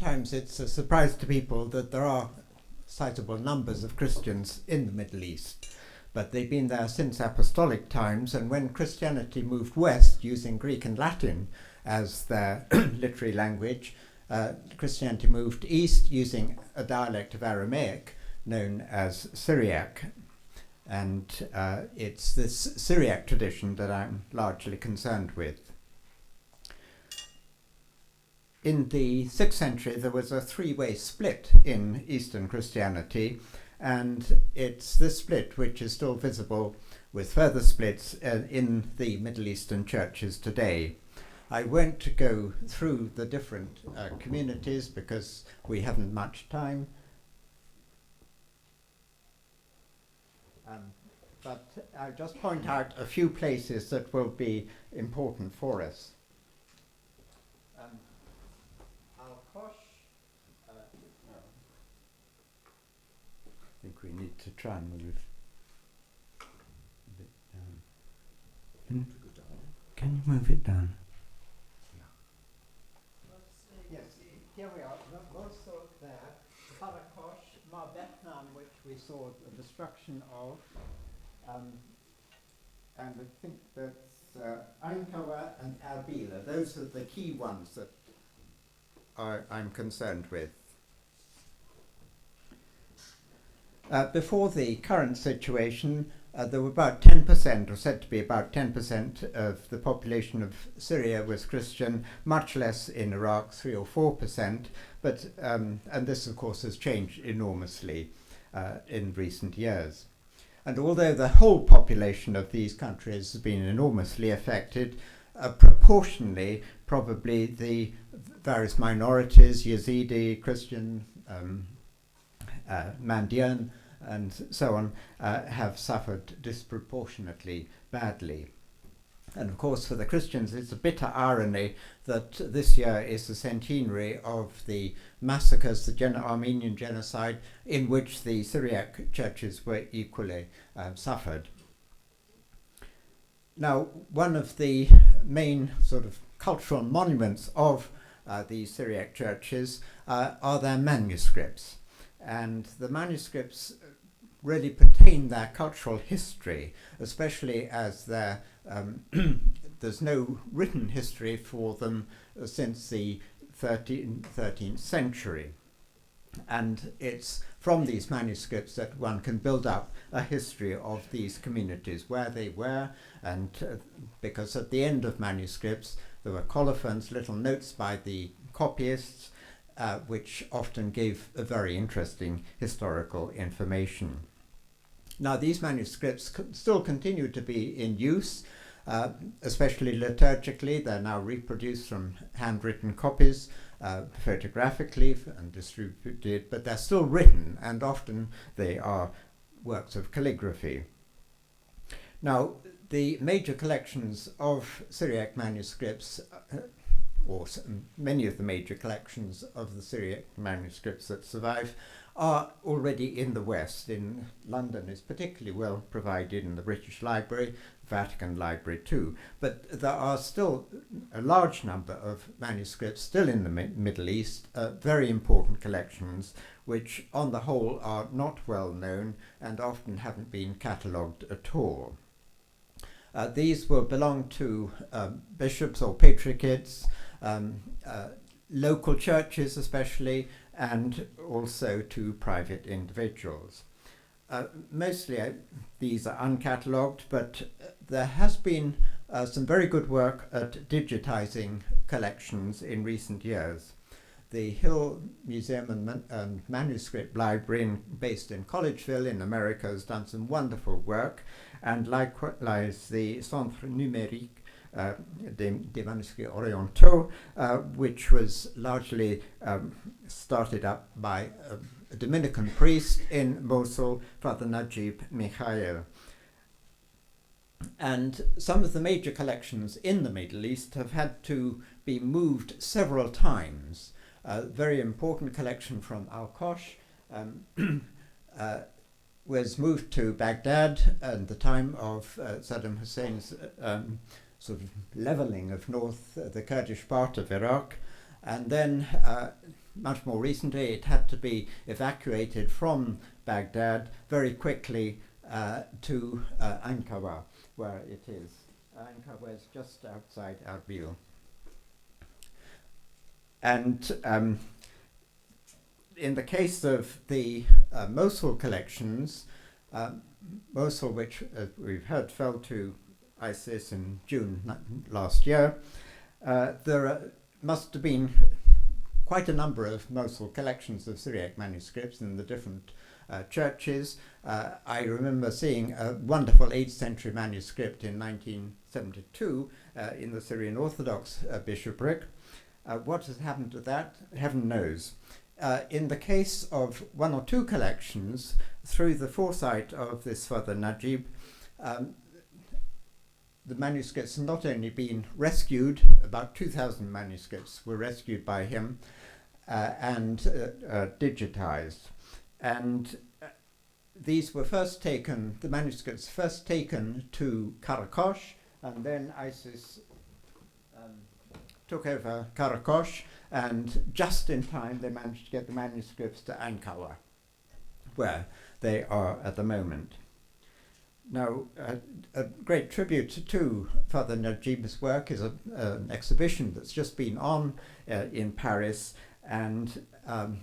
sometimes it's a surprise to people that there are sizable numbers of Christians in the Middle East, but they've been there since apostolic times, and when Christianity moved west using Greek and Latin as their literary language, Christianity moved east using a dialect of Aramaic known as Syriac. And it's this Syriac tradition that I'm largely concerned with. In the 6th century, there was a three-way split in Eastern Christianity, and it's this split which is still visible with further splits in the Middle Eastern churches today. I won't go through the different communities because we haven't much time. But I'll just point out a few places that will be important for us. Al-Qosh, I think we need to try and move a bit down. Can you move it down? Yes, here we are. Also there, Qaraqosh, Marbetnan, which we saw the destruction of. And I think that's Ankawa and Arbila. Those are the key ones that I'm concerned with. Before the current situation, there were about 10%, or said to be about 10% of the population of Syria was Christian, much less in Iraq, 3 or 4%, but, and this of course has changed enormously in recent years. And although the whole population of these countries has been enormously affected, proportionally, probably the various minorities, Yazidi, Christian, Mandian, and so on, have suffered disproportionately badly. And of course, for the Christians, it's a bitter irony that this year is the centenary of the massacres, the Armenian genocide, in which the Syriac churches were equally suffered. Now, one of the main sort of cultural monuments of the Syriac churches are their manuscripts. And the manuscripts really pertain their cultural history, especially as there's no written history for them since the 13th century. And it's from these manuscripts that one can build up a history of these communities, where they were, and because at the end of manuscripts there were colophons, little notes by the copyists, which often gave a very interesting historical information. Now, these manuscripts still continue to be in use, especially liturgically. They're now reproduced from handwritten copies, photographically and distributed, but they're still written, and often they are works of calligraphy. Now, the major collections of Syriac manuscripts, or many of the major collections of the Syriac manuscripts that survive, are already in the West. In London is particularly well provided in the British Library, Vatican Library too. But there are still a large number of manuscripts still in the Middle East, very important collections, which on the whole are not well known and often haven't been catalogued at all. These will belong to bishops or patriarchates, local churches especially, and also to private individuals. Mostly these are uncatalogued, but there has been some very good work at digitizing collections in recent years. The Hill Museum and Manuscript Library, based in Collegeville in America, has done some wonderful work, and likewise the Centre Numérique des Manuscrits Orientaux, which was largely started up by a Dominican priest in Mosul, Father Najeeb Mikhail. And some of the major collections in the Middle East have had to be moved several times. A very important collection from Al-Qosh was moved to Baghdad at the time of Saddam Hussein's sort of leveling of the Kurdish part of Iraq, and then much more recently, it had to be evacuated from Baghdad very quickly to Ankara, where it is. Ankara is just outside Erbil. And in the case of the Mosul collections, Mosul, which we've heard fell to ISIS in June last year, there must have been quite a number of Mosul collections of Syriac manuscripts in the different churches. I remember seeing a wonderful 8th century manuscript in 1972 in the Syrian Orthodox bishopric. What has happened to that, heaven knows. In the case of one or two collections, through the foresight of this Father Najeeb, the manuscripts have not only been rescued, about 2,000 manuscripts were rescued by him and digitized. And these were first taken, the manuscripts first taken to Qaraqosh, and then ISIS took over Qaraqosh, and just in time they managed to get the manuscripts to Ankara, where they are at the moment. Now, a great tribute to Father Najeeb's work is an exhibition that's just been on in Paris, and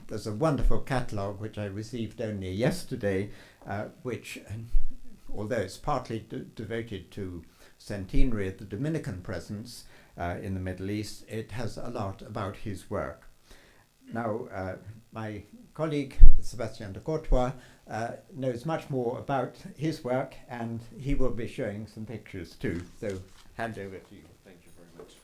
there's a wonderful catalogue which I received only yesterday, which, although it's partly devoted to centenary of the Dominican presence in the Middle East, it has a lot about his work. Now, my colleague Sebastien de Courtois knows much more about his work, and he will be showing some pictures too. So, hand over to you. Thank you very much.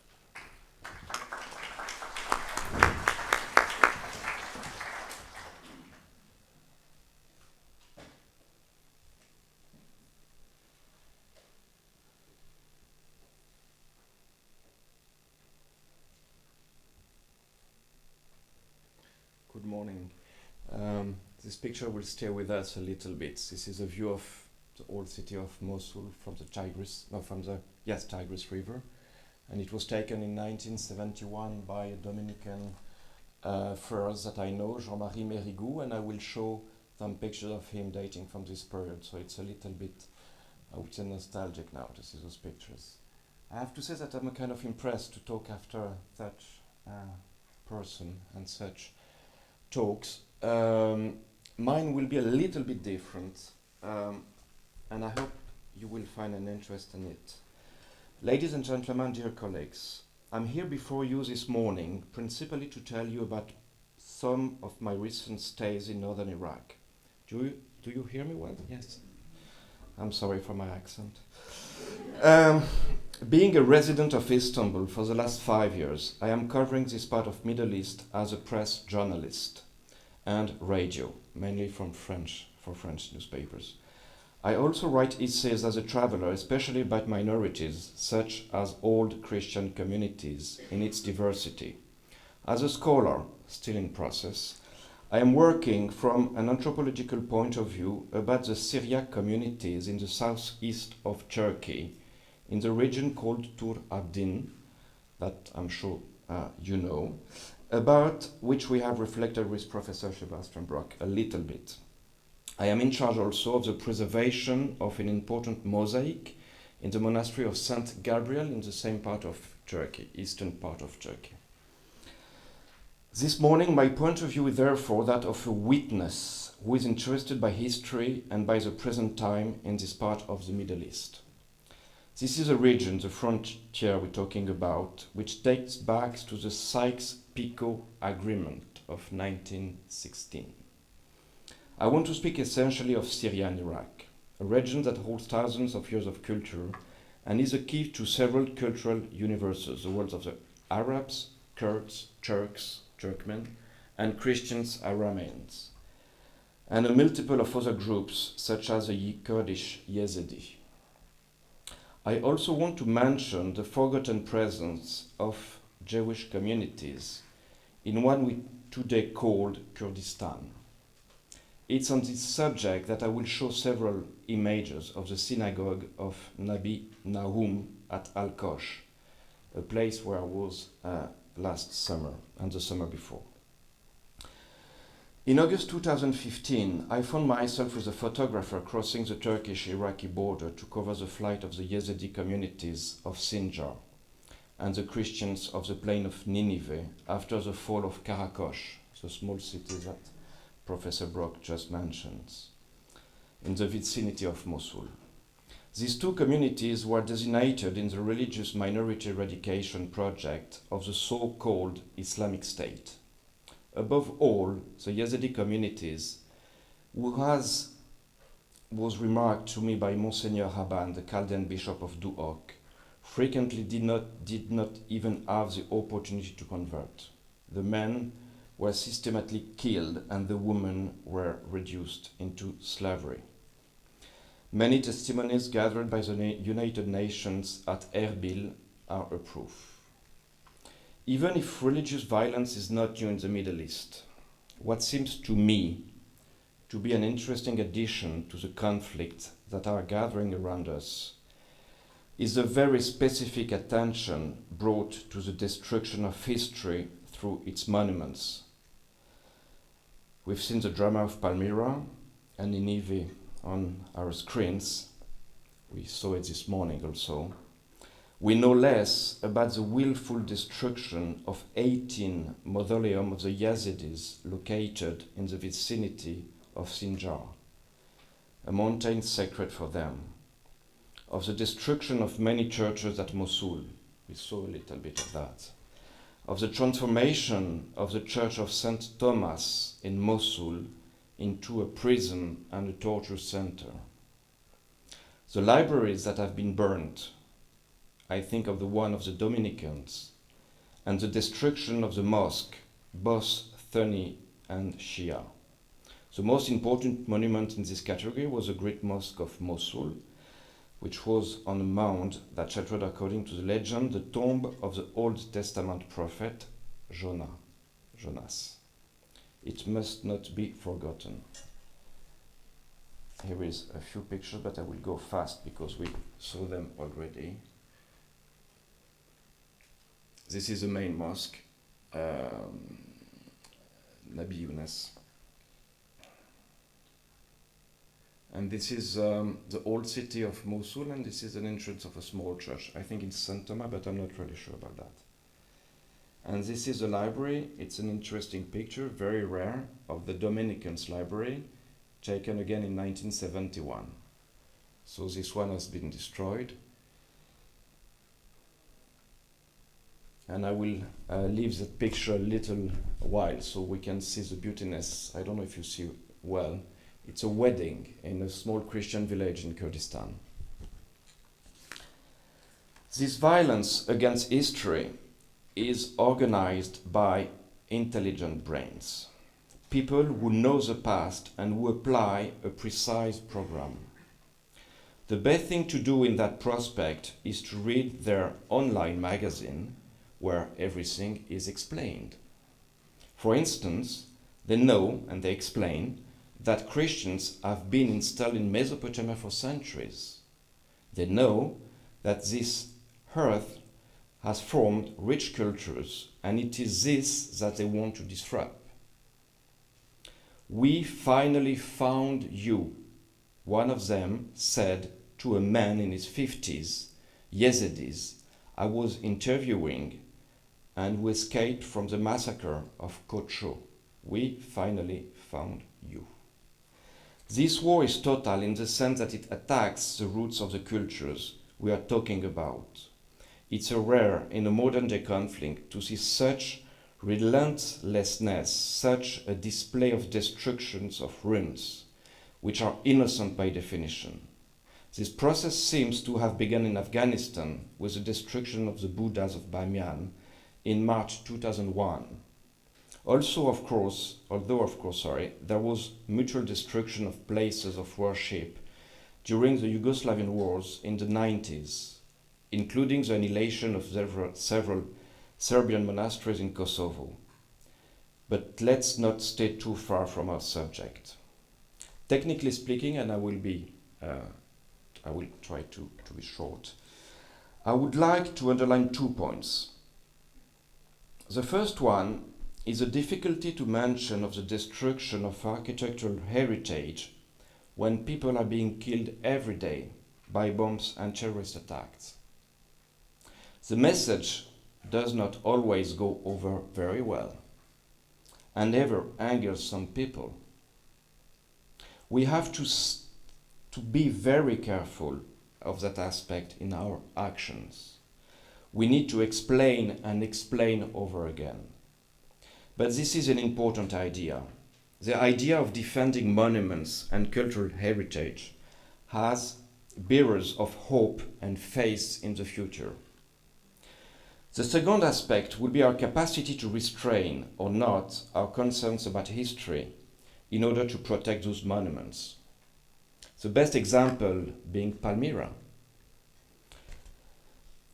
Good morning. This picture will stay with us a little bit. This is a view of the old city of Mosul from the Tigris River, and it was taken in 1971 by a Dominican friars that I know, Jean-Marie Mérigou, and I will show some pictures of him dating from this period. So it's a little bit, I would say, nostalgic now to see those pictures. I have to say that I'm kind of impressed to talk after such person and such talks. Mine will be a little bit different, and I hope you will find an interest in it. Ladies and gentlemen, dear colleagues, I'm here before you this morning principally to tell you about some of my recent stays in northern Iraq. Do you hear me well? Yes. I'm sorry for my accent. Being a resident of Istanbul for the last 5 years, I am covering this part of Middle East as a press journalist and radio, mainly for French newspapers. I also write essays as a traveler, especially about minorities, such as old Christian communities in its diversity. As a scholar, still in process, I am working from an anthropological point of view about the Syriac communities in the southeast of Turkey, in the region called Tur Abdin, that I'm sure you know, about which we have reflected with Professor Sebastian a little bit. I am in charge also of the preservation of an important mosaic in the monastery of Saint Gabriel in the same part of Turkey, eastern part of Turkey. This morning, my point of view is therefore that of a witness who is interested by history and by the present time in this part of the Middle East. This is a region, the frontier we're talking about, which dates back to the Sykes-Picot Agreement of 1916. I want to speak essentially of Syria and Iraq, a region that holds thousands of years of culture and is a key to several cultural universes, the worlds of the Arabs, Kurds, Turks, Turkmen, and Christians, Arameans, and a multiple of other groups, such as the Kurdish Yezidi. I also want to mention the forgotten presence of Jewish communities in what we today call Kurdistan. It's on this subject that I will show several images of the synagogue of Nabi Nahum at Al-Qosh, a place where I was last summer and the summer before. In August 2015, I found myself with a photographer crossing the Turkish-Iraqi border to cover the flight of the Yezidi communities of Sindjar and the Christians of the plain of Niniveh after the fall of Qaraqosh, the small city that Professor Brock just mentions, in the vicinity of Mosul. These two communities were designated in the religious minority eradication project of the so-called Islamic State. Above all, the Yezidi communities, was remarked to me by Monsignor Haban, the Chaldean Bishop of Duhok, frequently did not even have the opportunity to convert. The men were systematically killed and the women were reduced into slavery. Many testimonies gathered by the United Nations at Erbil are a proof. Even if religious violence is not new in the Middle East, what seems to me to be an interesting addition to the conflicts that are gathering around us is a very specific attention brought to the destruction of history through its monuments. We've seen the drama of Palmyra and Nineveh on our screens. We saw it this morning also. We know less about the willful destruction of 18 mausoleums of the Yezidis located in the vicinity of Sindjar, a mountain sacred for them, of the destruction of many churches at Mosul. We saw a little bit of that. Of the transformation of the Church of St. Thomas in Mosul into a prison and a torture center. The libraries that have been burned, I think of the one of the Dominicans, and the destruction of the mosque, both Sunni and Shia. The most important monument in this category was the Great Mosque of Mosul, which was on a mound that sheltered, according to the legend, the tomb of the Old Testament prophet Jonas. It must not be forgotten. Here is a few pictures, but I will go fast because we saw them already. This is the main mosque, Nabi Yunus. And this is the old city of Mosul, and this is an entrance of a small church. I think it's St. Thomas, but I'm not really sure about that. And this is the library. It's an interesting picture, very rare, of the Dominicans Library, taken again in 1971. So this one has been destroyed. And I will leave that picture a little while so we can see the beautiness. I don't know if you see well. It's a wedding in a small Christian village in Kurdistan. This violence against history is organized by intelligent brains, people who know the past and who apply a precise program. The best thing to do in that prospect is to read their online magazine, where everything is explained. For instance, they know and they explain that Christians have been installed in Mesopotamia for centuries. They know that this earth has formed rich cultures, and it is this that they want to disrupt. "We finally found you," one of them said to a man in his 50s, Yezidis, I was interviewing and who escaped from the massacre of qosh. "We finally found you." This war is total in the sense that it attacks the roots of the cultures we are talking about. It's a rare in a modern day conflict to see such relentlessness, such a display of destructions of ruins, which are innocent by definition. This process seems to have begun in Afghanistan with the destruction of the Buddhas of Bamiyan in March 2001. Although of course, there was mutual destruction of places of worship during the Yugoslavian wars in the 90s, including the annihilation of several Serbian monasteries in Kosovo. But let's not stay too far from our subject. Technically speaking, and I will try to be short, I would like to underline 2 points. The first one is a difficulty to mention of the destruction of architectural heritage when people are being killed every day by bombs and terrorist attacks. The message does not always go over very well and ever angers some people. We have to be very careful of that aspect in our actions. We need to explain and explain over again. But this is an important idea. The idea of defending monuments and cultural heritage has bearers of hope and faith in the future. The second aspect will be our capacity to restrain or not our concerns about history in order to protect those monuments. The best example being Palmyra,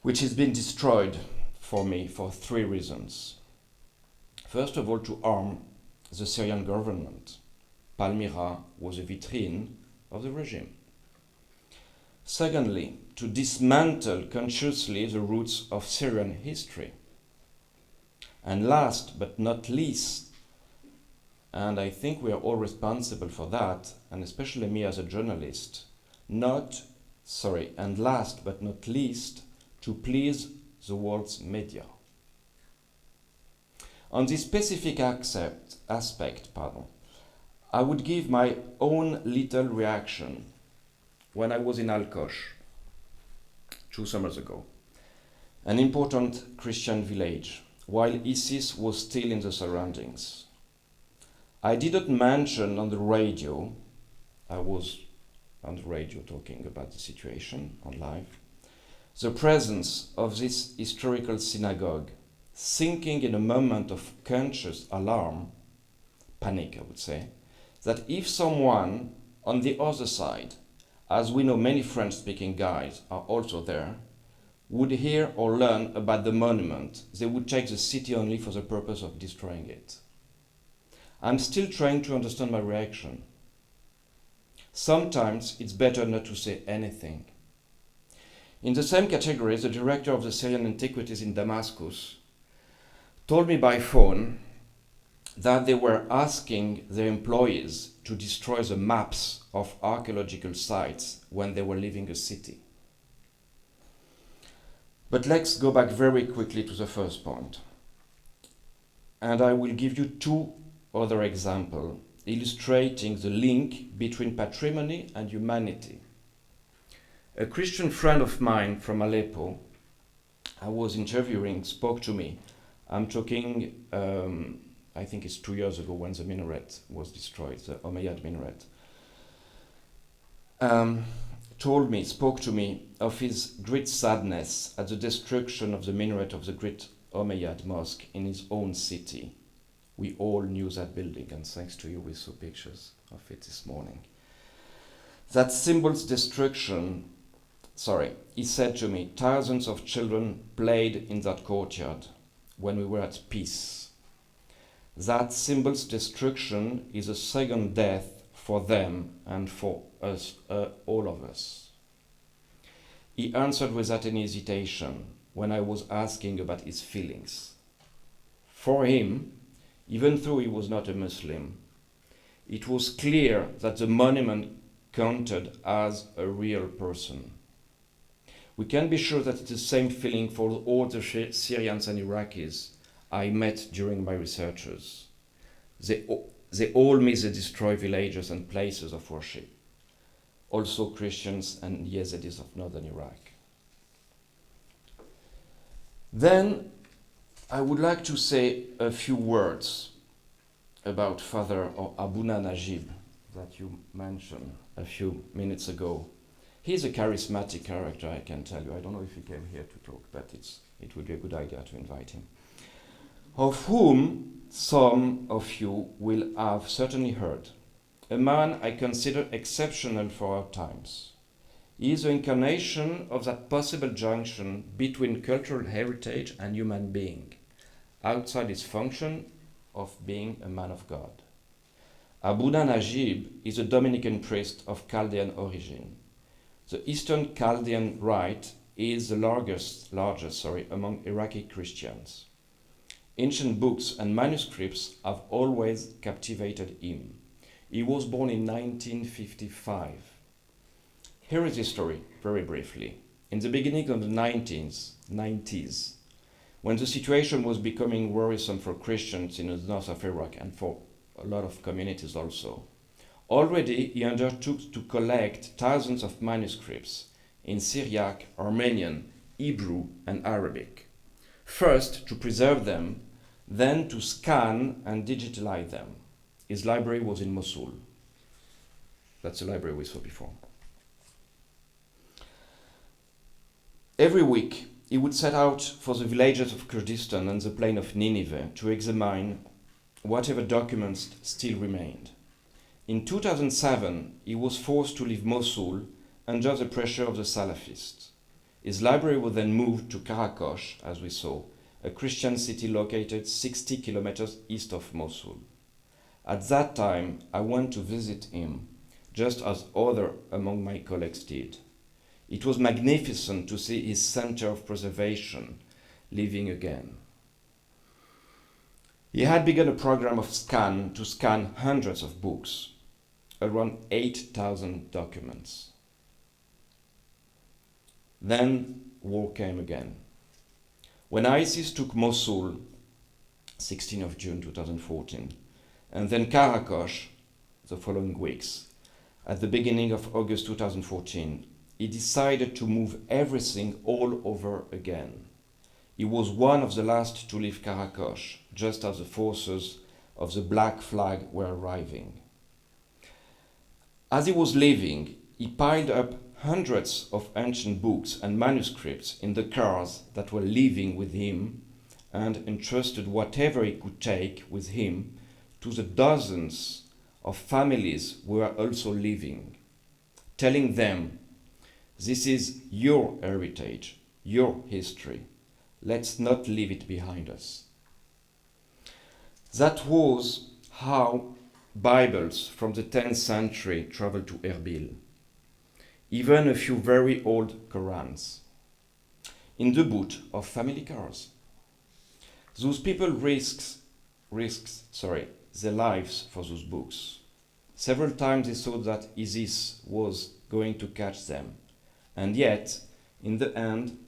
which has been destroyed for me for 3 reasons. First of all, to harm the Syrian government. Palmyra was a vitrine of the regime. Secondly, to dismantle consciously the roots of Syrian history. And last but not least, and I think we are all responsible for that, and especially me as a journalist, and last but not least, to please the world's media. On this specific aspect, I would give my own little reaction when I was in Qaraqosh 2 summers ago, an important Christian village, while ISIS was still in the surroundings. I didn't mention on the radio, I was on the radio talking about the situation on live, the presence of this historical synagogue, thinking in a moment of conscious alarm, panic I would say, that if someone on the other side, as we know many French-speaking guys are also there, would hear or learn about the monument, they would take the city only for the purpose of destroying it. I'm still trying to understand my reaction. Sometimes it's better not to say anything. In the same category, the director of the Syrian Antiquities in Damascus told me by phone that they were asking their employees to destroy the maps of archaeological sites when they were leaving a city. But let's go back very quickly to the first point. And I will give you 2 other examples illustrating the link between patrimony and humanity. A Christian friend of mine from Aleppo I was interviewing spoke to me. I'm talking, I think it's 2 years ago when the minaret was destroyed, the Umayyad minaret. Spoke to me of his great sadness at the destruction of the minaret of the great Umayyad mosque in his own city. We all knew that building, and thanks to you we saw pictures of it this morning. That symbol's destruction, he said to me, thousands of children played in that courtyard when we were at peace. That symbol's destruction is a second death for them and for us, all of us. He answered without any hesitation when I was asking about his feelings. For him, even though he was not a Muslim, it was clear that the monument counted as a real person. We can be sure that it's the same feeling for all the Syrians and Iraqis I met during my researches. They all miss the destroyed villages and places of worship. Also Christians and Yezidis of northern Iraq. Then I would like to say a few words about Father Abuna Najeeb that you mentioned a few minutes ago. He's a charismatic character, I can tell you. I don't know if he came here to talk, but it would be a good idea to invite him. Of whom some of you will have certainly heard. A man I consider exceptional for our times. He is the incarnation of that possible junction between cultural heritage and human being, outside his function of being a man of God. Abuna Najeeb is a Dominican priest of Chaldean origin. The Eastern Chaldean Rite is the largest among Iraqi Christians. Ancient books and manuscripts have always captivated him. He was born in 1955. Here is his story, very briefly. In the beginning of the 90s, when the situation was becoming worrisome for Christians in the north of Iraq and for a lot of communities also, already he undertook to collect thousands of manuscripts in Syriac, Armenian, Hebrew, and Arabic. First, to preserve them, then to scan and digitalize them. His library was in Mosul. That's the library we saw before. Every week, he would set out for the villages of Kurdistan and the plain of Niniveh to examine whatever documents still remained. In 2007, he was forced to leave Mosul under the pressure of the Salafists. His library was then moved to Qaraqosh, as we saw, a Christian city located 60 kilometers east of Mosul. At that time, I went to visit him, just as other among my colleagues did. It was magnificent to see his center of preservation living again. He had begun a program to scan hundreds of books, around 8,000 documents. Then war came again. When ISIS took Mosul, 16th of June 2014, and then Qaraqosh the following weeks, at the beginning of August 2014, he decided to move everything all over again. He was one of the last to leave Qaraqosh, just as the forces of the Black Flag were arriving. As he was leaving, he piled up hundreds of ancient books and manuscripts in the cars that were leaving with him and entrusted whatever he could take with him to the dozens of families who were also leaving, telling them, "This is your heritage, your history. Let's not leave it behind us." That was how Bibles from the 10th century traveled to Erbil. Even a few very old Qurans in the boot of family cars. Those people risked their lives for those books. Several times they thought that ISIS was going to catch them. And yet, in the end,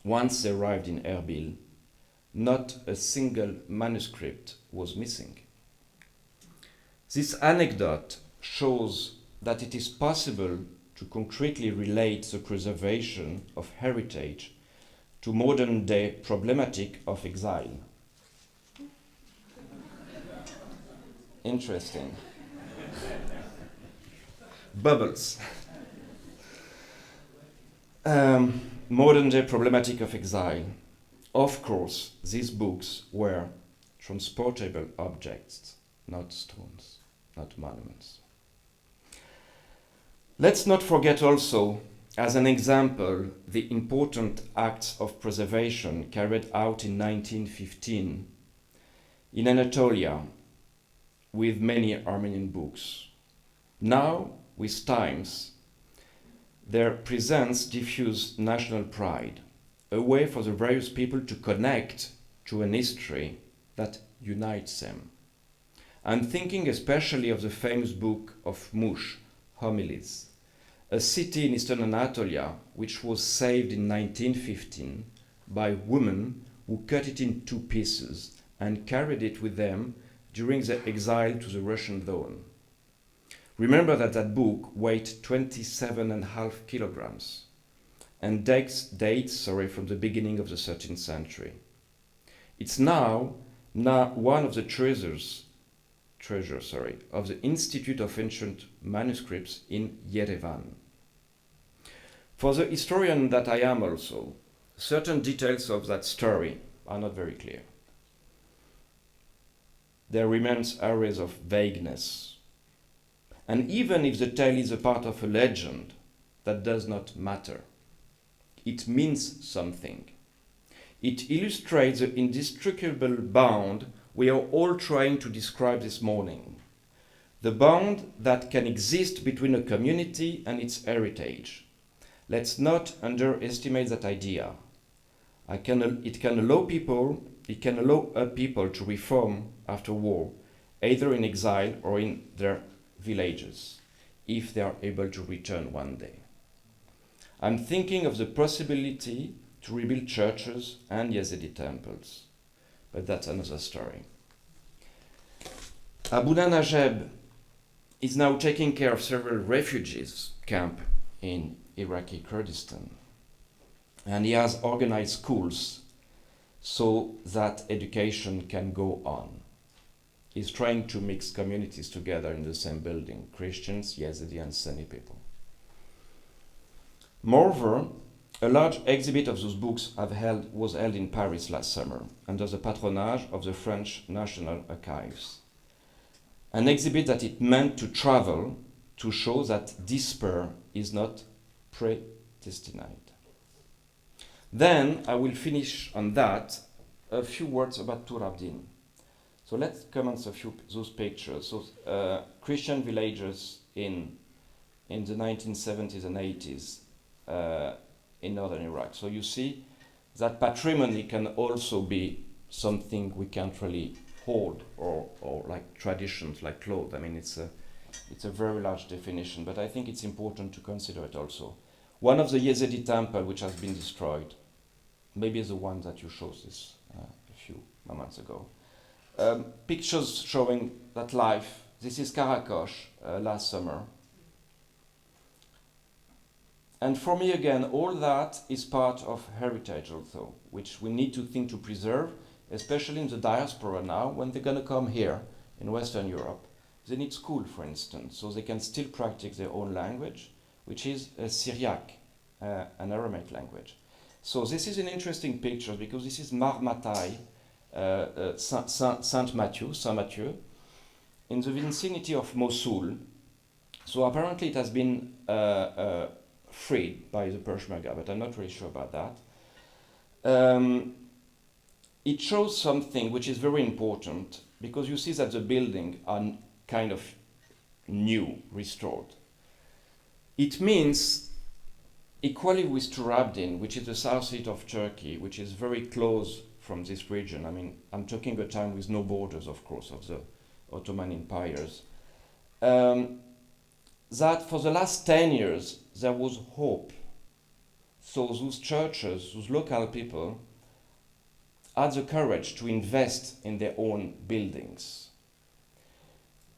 once they arrived in Erbil, not a single manuscript was missing. This anecdote shows that it is possible to concretely relate the preservation of heritage to modern-day problematic of exile. Interesting. Bubbles. Modern-day problematic of exile. Of course, these books were transportable objects, not stones, not monuments. Let's not forget also, as an example, the important acts of preservation carried out in 1915 in Anatolia with many Armenian books. Now, with times, their presence diffused national pride, a way for the various people to connect to an history that unites them. I'm thinking especially of the famous book of Mush, Homilies, a city in eastern Anatolia which was saved in 1915 by women who cut it in two pieces and carried it with them during their exile to the Russian zone. Remember that book weighed 27.5 kilograms and dates from the beginning of the 13th century. It's now one of the treasures of the Institute of Ancient Manuscripts in Yerevan. For the historian that I am also, certain details of that story are not very clear. There remains areas of vagueness. And even if the tale is a part of a legend, that does not matter. It means something. It illustrates the indestructible bond we are all trying to describe this morning. The bond that can exist between a community and its heritage. Let's not underestimate that idea. It can allow people it can allow people to reform after war, either in exile or in their villages, if they are able to return one day. I'm thinking of the possibility to rebuild churches and Yazidi temples, but that's another story. Father Najeeb is now taking care of several refugees camps in Iraqi Kurdistan, and he has organized schools so that education can go on. He's trying to mix communities together in the same building, Christians, Yezidi and Sunni people. Moreover, a large exhibit of those books was held in Paris last summer under the patronage of the French National Archives. An exhibit that it meant to travel to show that despair is not predestined. Then I will finish on that, a few words about Tur Abdin. So let's comment a few those pictures. So Christian villages in the 1970s and 80s in northern Iraq. So you see that patrimony can also be something we can't really hold, or like traditions, like clothes. I mean, it's a very large definition, but I think it's important to consider it also. One of the Yezidi temple which has been destroyed, maybe the one that you showed this a few moments ago. Pictures showing that life. This is Qaraqosh last summer. And for me again, all that is part of heritage also, which we need to think to preserve, especially in the diaspora now, when they're going to come here in Western Europe. They need school, for instance, so they can still practice their own language, which is Syriac, an Aramaic language. So this is an interesting picture because this is Marmatai, Saint Mathieu, in the vicinity of Mosul. So apparently it has been freed by the Peshmerga, but I'm not really sure about that. It shows something which is very important because you see that the buildings are kind of new, restored. It means, equally with Tur Abdin, which is the southeast of Turkey, which is very close from this region. I mean, I'm talking a time with no borders, of course, of the Ottoman empires. That for the last 10 years, there was hope. So those churches, those local people, had the courage to invest in their own buildings.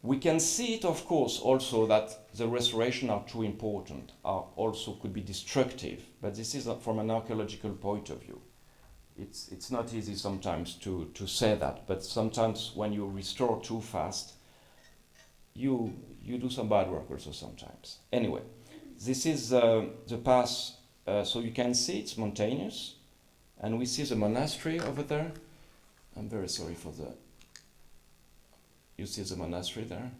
We can see it, of course, also that the restoration are too important, are also could be destructive, but this is from an archaeological point of view. It's not easy sometimes to say that, but sometimes when you restore too fast, you do some bad work also sometimes. Anyway, this is the path, so you can see it's mountainous, and we see the monastery over there. I'm very sorry for the... You see the monastery there?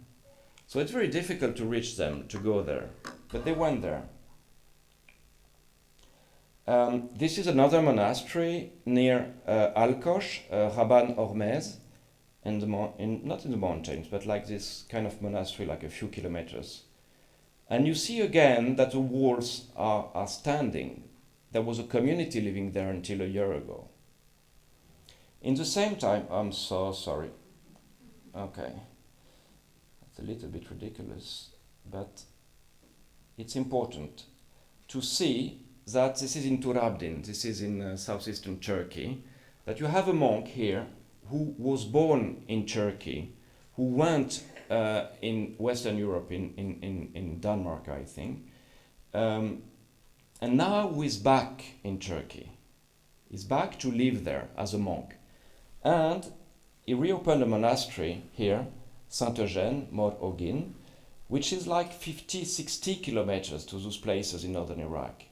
So it's very difficult to reach them, to go there, but they went there. This is another monastery near Al-Qosh, Raban Hormez, not in the mountains, but like this kind of monastery, like a few kilometers. And you see again that the walls are standing. There was a community living there until a year ago. In the same time, I'm so sorry. Okay. It's a little bit ridiculous, but it's important to see that this is in Tur Abdin, this is in southeastern Turkey, that you have a monk here who was born in Turkey, who went in Western Europe, in Denmark, I think, and now who is back in Turkey. He's back to live there as a monk. And he reopened a monastery here, Saint-Eugène, Mor Ogin, which is like 50, 60 kilometers to those places in northern Iraq.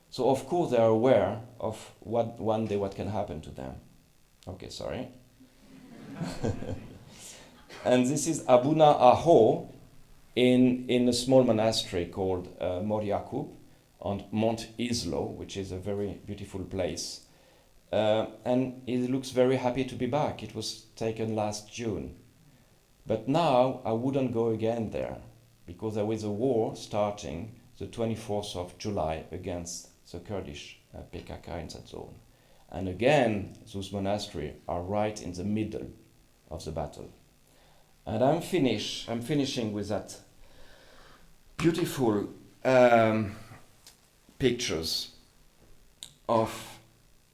So of course they are aware of what one day what can happen to them. Okay, sorry. And this is Abuna Aho in a small monastery called Mor Yaqub on Mount Islo, which is a very beautiful place. And he looks very happy to be back. It was taken last June. But now I wouldn't go again there because there was a war starting the 24th of July against the Kurdish PKK in that zone. And again, those monasteries are right in the middle of the battle. And I'm finishing with that beautiful pictures of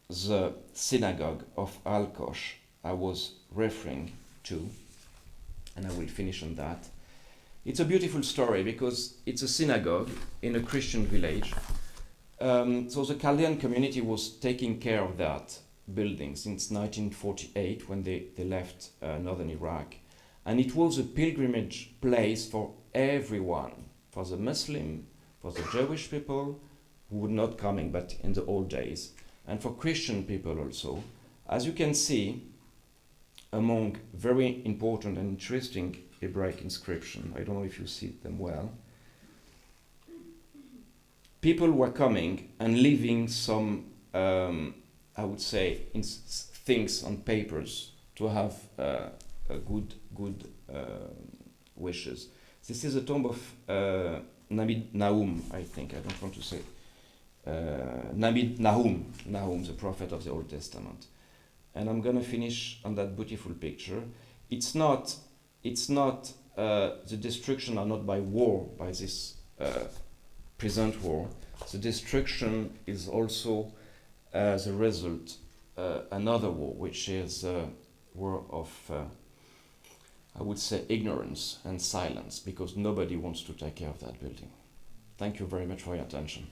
the synagogue of Qaraqosh I was referring to, and I will finish on that. It's a beautiful story because it's a synagogue in a Christian village. So the Chaldean community was taking care of that building since 1948 when they left northern Iraq. And it was a pilgrimage place for everyone, for the Muslim, for the Jewish people who were not coming but in the old days, and for Christian people also. As you can see, among very important and interesting Hebraic inscription, I don't know if you see them well, people were coming and leaving some, I would say, things on papers to have good wishes. This is a tomb of Nahum, I think. I don't want to say Nahum, the prophet of the Old Testament. And I'm going to finish on that beautiful picture. It's not the destruction are not by war, by this present war. The destruction is also the result another war, which is war of I would say ignorance and silence, because nobody wants to take care of that building. Thank you very much for your attention.